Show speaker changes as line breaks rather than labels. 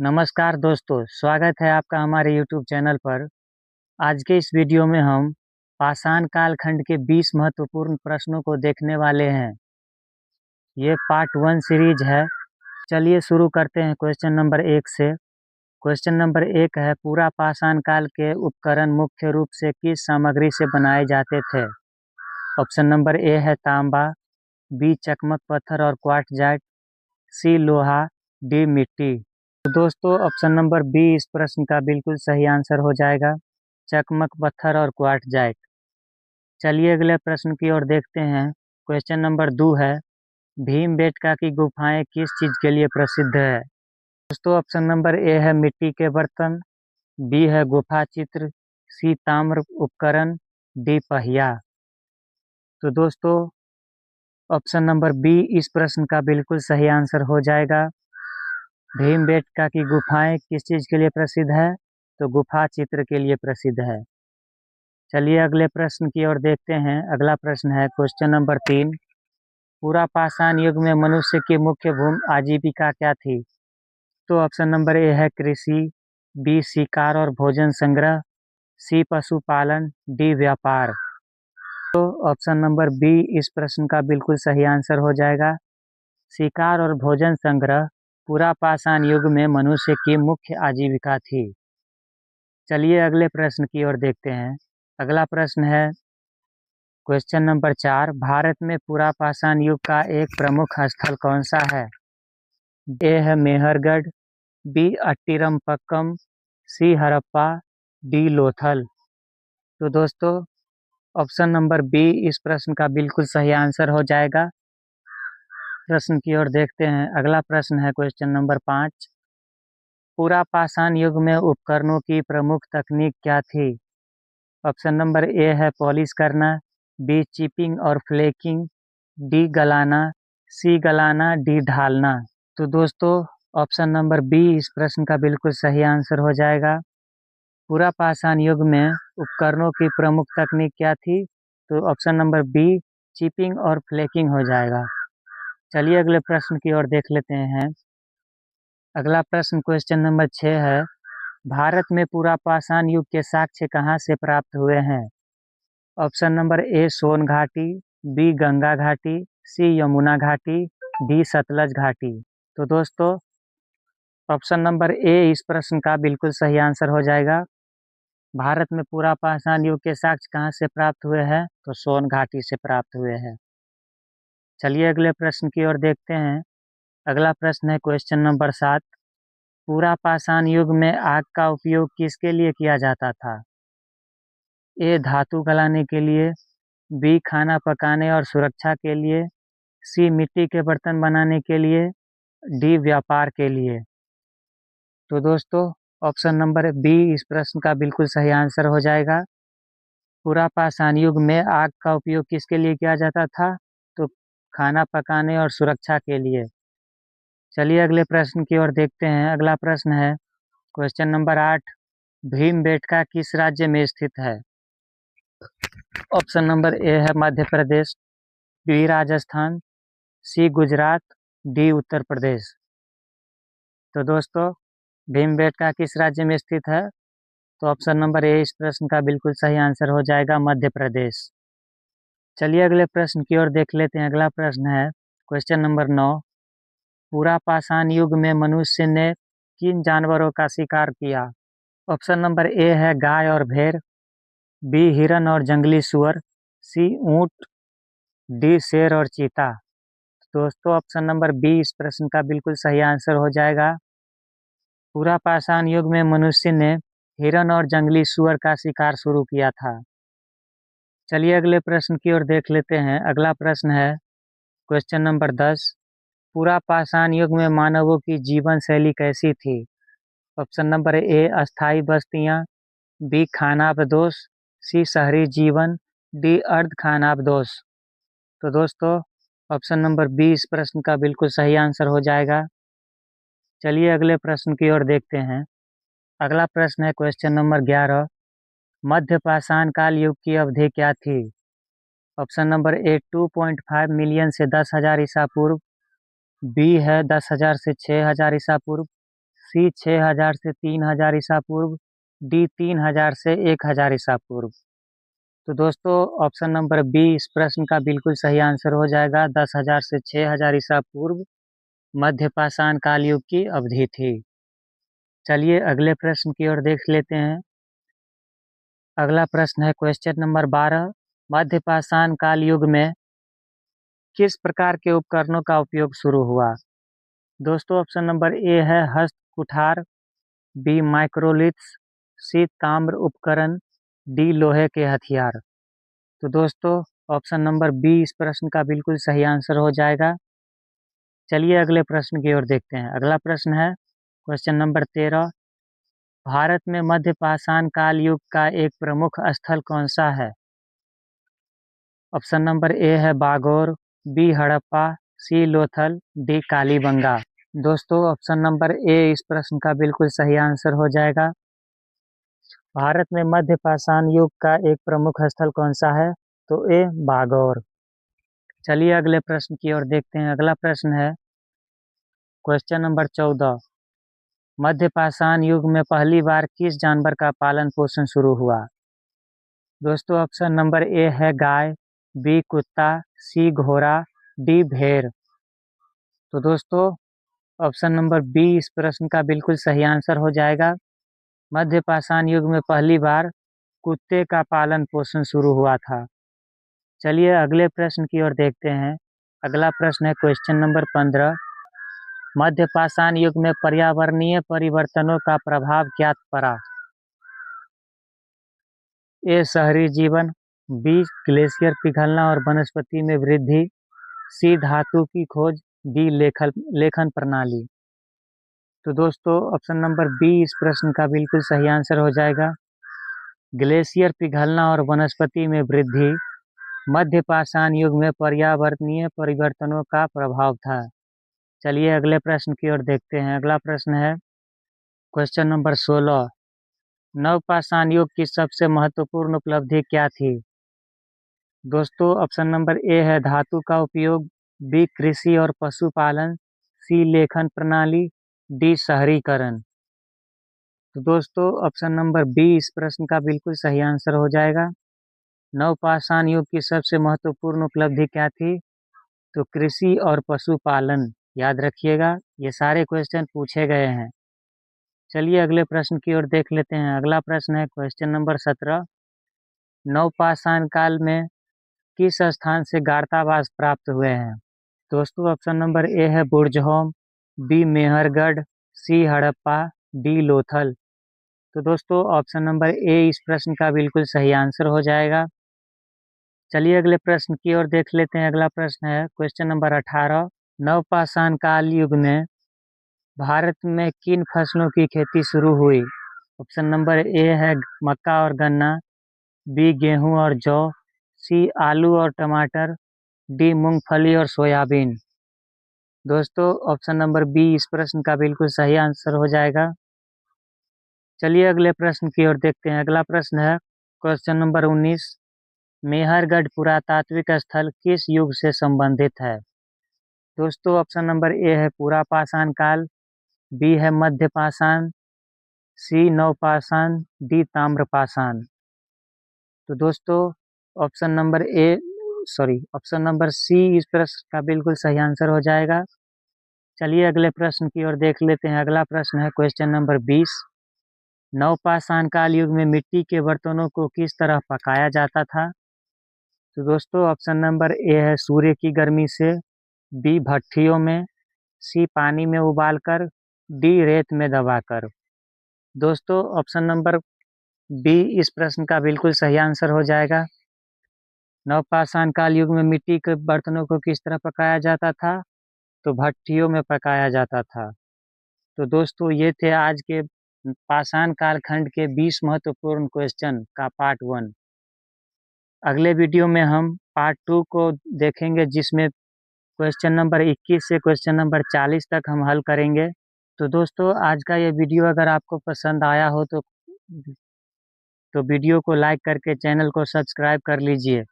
नमस्कार दोस्तों, स्वागत है आपका हमारे YouTube चैनल पर। आज के इस वीडियो में हम पाषाण कालखंड के 20 महत्वपूर्ण प्रश्नों को देखने वाले हैं। ये पार्ट 1 सीरीज है। चलिए शुरू करते हैं क्वेश्चन नंबर 1 से। क्वेश्चन नंबर 1 है, पूरा पाषाण काल के उपकरण मुख्य रूप से किस सामग्री से बनाए जाते थे? ऑप्शन नंबर ए है तांबा, बी चकमक पत्थर और क्वार्टजाइट, सी लोहा, डी मिट्टी। तो दोस्तों ऑप्शन नंबर बी इस प्रश्न का बिल्कुल सही आंसर हो जाएगा, चकमक पत्थर और क्वार्टजाइट। चलिए अगले प्रश्न की ओर देखते हैं। क्वेश्चन नंबर 2 है, भीमबेटका की गुफाएं किस चीज के लिए प्रसिद्ध है? दोस्तों ऑप्शन नंबर ए है मिट्टी के बर्तन, बी है गुफा चित्र, सी ताम्र उपकरण, डी पहिया। तो दोस्तों ऑप्शन नंबर बी इस प्रश्न का बिल्कुल सही आंसर हो जाएगा। भीमबेटका की गुफाएं किस चीज के लिए प्रसिद्ध है? तो गुफा चित्र के लिए प्रसिद्ध है। चलिए अगले प्रश्न की ओर देखते हैं। अगला प्रश्न है क्वेश्चन नंबर 3, पूरा पाषाण युग में मनुष्य की मुख्य भूमि आजीविका क्या थी? तो ऑप्शन नंबर ए है कृषि, बी शिकार और भोजन संग्रह, सी पशुपालन, डी व्यापार। तो ऑप्शन नंबर बी इस प्रश्न का बिल्कुल सही आंसर हो जाएगा, शिकार और भोजन संग्रह पूरा पाषाण युग में मनुष्य की मुख्य आजीविका थी। चलिए अगले प्रश्न की ओर देखते हैं। अगला प्रश्न है क्वेश्चन नंबर 4, भारत में पूरा पाषाण युग का एक प्रमुख स्थल कौन सा है? ए है मेहरगढ़, बी अट्टीरमपक्कम, सी हड़प्पा, डी लोथल। तो दोस्तों ऑप्शन नंबर बी इस प्रश्न का बिल्कुल सही आंसर हो जाएगा। प्रश्न की ओर देखते हैं। अगला प्रश्न है क्वेश्चन नंबर 5, पूरा पाषाण युग में उपकरणों की प्रमुख तकनीक क्या थी? ऑप्शन नंबर ए है पॉलिश करना, बी चिपिंग और फ्लेकिंग, डी गलाना, सी गलाना, डी ढालना। तो दोस्तों ऑप्शन नंबर बी इस प्रश्न का बिल्कुल सही आंसर हो जाएगा। पूरा पाषाण युग में उपकरणों की प्रमुख तकनीक क्या थी? तो ऑप्शन नंबर बी चिपिंग और फ्लेकिंग हो जाएगा। चलिए अगले प्रश्न की ओर देख लेते हैं। अगला प्रश्न क्वेश्चन नंबर 6 है, भारत में पूरा पाषाण युग के साक्ष्य कहाँ से प्राप्त हुए हैं? ऑप्शन नंबर ए सोन घाटी, बी गंगा घाटी, सी यमुना घाटी, डी सतलज घाटी। तो दोस्तों ऑप्शन नंबर ए इस प्रश्न का बिल्कुल सही आंसर हो जाएगा। भारत में पूरा पाषाण युग के साक्ष्य कहाँ से प्राप्त हुए हैं? तो सोन घाटी से प्राप्त हुए हैं। चलिए अगले प्रश्न की ओर देखते हैं। अगला प्रश्न है क्वेश्चन नंबर 7, पूरा पाषाण युग में आग का उपयोग किसके लिए किया जाता था? ए धातु गलाने के लिए, बी खाना पकाने और सुरक्षा के लिए, सी मिट्टी के बर्तन बनाने के लिए, डी व्यापार के लिए। तो दोस्तों ऑप्शन नंबर बी इस प्रश्न का बिल्कुल सही आंसर हो जाएगा। पूरा पाषाण युग में आग का उपयोग किसके लिए किया जाता था? तो खाना पकाने और सुरक्षा के लिए। चलिए अगले प्रश्न की ओर देखते हैं। अगला प्रश्न है क्वेश्चन नंबर 8, भीमबेटका किस राज्य में स्थित है? ऑप्शन नंबर ए है मध्य प्रदेश, बी राजस्थान, सी गुजरात, डी उत्तर प्रदेश। तो दोस्तों भीमबेटका किस राज्य में स्थित है? तो ऑप्शन नंबर ए इस प्रश्न का बिल्कुल सही आंसर हो जाएगा, मध्य प्रदेश। चलिए अगले प्रश्न की ओर देख लेते हैं। अगला प्रश्न है क्वेश्चन नंबर 9, पूरा पाषाण युग में मनुष्य ने किन जानवरों का शिकार किया? ऑप्शन नंबर ए है गाय और भेड़, बी हिरन और जंगली सुअर, सी ऊंट, डी शेर और चीता। दोस्तों ऑप्शन नंबर बी इस प्रश्न का बिल्कुल सही आंसर हो जाएगा। पूरा पाषाण युग में मनुष्य ने हिरन और जंगली सुअर का शिकार शुरू किया था। चलिए अगले प्रश्न की ओर देख लेते हैं। अगला प्रश्न है क्वेश्चन नंबर 10, पूरा पाषाण युग में मानवों की जीवन शैली कैसी थी? ऑप्शन नंबर ए अस्थाई बस्तियां, बी खानाबदोश, सी शहरी जीवन, डी अर्ध खानाबदोश। तो दोस्तों ऑप्शन नंबर बी इस प्रश्न का बिल्कुल सही आंसर हो जाएगा। चलिए अगले प्रश्न की ओर देखते हैं। अगला प्रश्न है क्वेश्चन नंबर 11, मध्य पाषाण काल युग की अवधि क्या थी? ऑप्शन नंबर ए 2.5 मिलियन से 10,000 ईसा पूर्व, बी है 10,000 से 6,000 ईसा पूर्व, सी 6000 से 3000 ईसा पूर्व, डी 3000 से 1000 ईसा पूर्व। तो दोस्तों ऑप्शन नंबर बी इस प्रश्न का बिल्कुल सही आंसर हो जाएगा। 10,000 से 6,000 ईसा पूर्व मध्य पाषाण काल युग की अवधि थी। चलिए अगले प्रश्न की ओर देख लेते हैं। अगला प्रश्न है क्वेश्चन नंबर 12। मध्य पाषाण काल युग में किस प्रकार के उपकरणों का उपयोग शुरू हुआ? दोस्तों ऑप्शन नंबर ए है हस्त कुठार, बी माइक्रोलिथ्स, सी ताम्र उपकरण, डी लोहे के हथियार। तो दोस्तों ऑप्शन नंबर बी इस प्रश्न का बिल्कुल सही आंसर हो जाएगा। चलिए अगले प्रश्न की ओर देखते हैं। अगला प्रश्न है क्वेश्चन नंबर 13। भारत में मध्य पाषाण काल युग का एक प्रमुख स्थल कौन सा है? ऑप्शन नंबर ए है बागोर, बी हड़प्पा, सी लोथल, डी कालीबंगा। दोस्तों ऑप्शन नंबर ए इस प्रश्न का बिल्कुल सही आंसर हो जाएगा। भारत में मध्य पाषाण युग का एक प्रमुख स्थल कौन सा है? तो ए बागौर। चलिए अगले प्रश्न की ओर देखते हैं। अगला प्रश्न है क्वेश्चन नंबर 14। मध्य पाषाण युग में पहली बार किस जानवर का पालन पोषण शुरू हुआ? दोस्तों ऑप्शन नंबर ए है गाय, बी कुत्ता, सी घोड़ा, डी भेड़। तो दोस्तों ऑप्शन नंबर बी इस प्रश्न का बिल्कुल सही आंसर हो जाएगा। मध्य पाषाण युग में पहली बार कुत्ते का पालन पोषण शुरू हुआ था। चलिए अगले प्रश्न की ओर देखते हैं। अगला प्रश्न है क्वेश्चन नंबर 15। मध्य पाषाण युग में पर्यावरणीय परिवर्तनों का प्रभाव क्या पड़ा? ए शहरी जीवन, बी ग्लेशियर पिघलना और वनस्पति में वृद्धि, सी धातु की खोज, डी लेखन प्रणाली। तो दोस्तों ऑप्शन नंबर बी इस प्रश्न का बिल्कुल सही आंसर हो जाएगा। ग्लेशियर पिघलना और वनस्पति में वृद्धि मध्य पाषाण युग में पर्यावरणीय परिवर्तनों का प्रभाव था। चलिए अगले प्रश्न की ओर देखते हैं। अगला प्रश्न है क्वेश्चन नंबर 16। नवपाषाण युग की सबसे महत्वपूर्ण उपलब्धि क्या थी? दोस्तों ऑप्शन नंबर ए है धातु का उपयोग, बी कृषि और पशुपालन, सी लेखन प्रणाली, डी शहरीकरण। तो दोस्तों ऑप्शन नंबर बी इस प्रश्न का बिल्कुल सही आंसर हो जाएगा। नवपाषाण युग की सबसे महत्वपूर्ण उपलब्धि क्या थी? तो कृषि और पशुपालन। याद रखिएगा ये सारे क्वेश्चन पूछे गए हैं। चलिए अगले प्रश्न की ओर देख लेते हैं। अगला प्रश्न है क्वेश्चन नंबर 17। नवपाषाण काल में किस स्थान से गार्तावास प्राप्त हुए हैं? दोस्तों ऑप्शन नंबर ए है बुर्जहोम, बी मेहरगढ़, सी हड़प्पा, डी लोथल। तो दोस्तों ऑप्शन नंबर ए इस प्रश्न का बिल्कुल सही आंसर हो जाएगा। चलिए अगले प्रश्न की ओर देख लेते हैं। अगला प्रश्न है क्वेश्चन नंबर 18। नवपाषाण काल युग में भारत में किन फसलों की खेती शुरू हुई? ऑप्शन नंबर ए है मक्का और गन्ना, बी गेहूं और जौ, सी आलू और टमाटर, डी मूंगफली और सोयाबीन। दोस्तों ऑप्शन नंबर बी इस प्रश्न का बिल्कुल सही आंसर हो जाएगा। चलिए अगले प्रश्न की ओर देखते हैं। अगला प्रश्न है क्वेश्चन नंबर 19। मेहरगढ़ पुरातात्विक स्थल किस युग से संबंधित है? दोस्तों ऑप्शन नंबर ए है पूरा पाषाण काल, बी है मध्य पाषाण, सी नवपाषाण, डी ताम्रपाषाण। तो दोस्तों ऑप्शन नंबर सी इस प्रश्न का बिल्कुल सही आंसर हो जाएगा। चलिए अगले प्रश्न की ओर देख लेते हैं। अगला प्रश्न है क्वेश्चन नंबर 20। नवपाषाण काल युग में मिट्टी के बर्तनों को किस तरह पकाया जाता था? तो दोस्तों ऑप्शन नंबर ए है सूर्य की गर्मी से, बी भट्ठियों में, सी पानी में उबालकर, डी रेत में दबाकर। दोस्तों ऑप्शन नंबर बी इस प्रश्न का बिल्कुल सही आंसर हो जाएगा। नवपाषाण काल युग में मिट्टी के बर्तनों को किस तरह पकाया जाता था? तो भट्ठियों में पकाया जाता था। तो दोस्तों ये थे आज के पाषाण कालखंड के 20 महत्वपूर्ण क्वेश्चन का पार्ट 1। अगले वीडियो में हम पार्ट 2 को देखेंगे, जिसमें क्वेश्चन नंबर 21 से क्वेश्चन नंबर 40 तक हम हल करेंगे। तो दोस्तों आज का ये वीडियो अगर आपको पसंद आया हो तो वीडियो को लाइक करके चैनल को सब्सक्राइब कर लीजिए।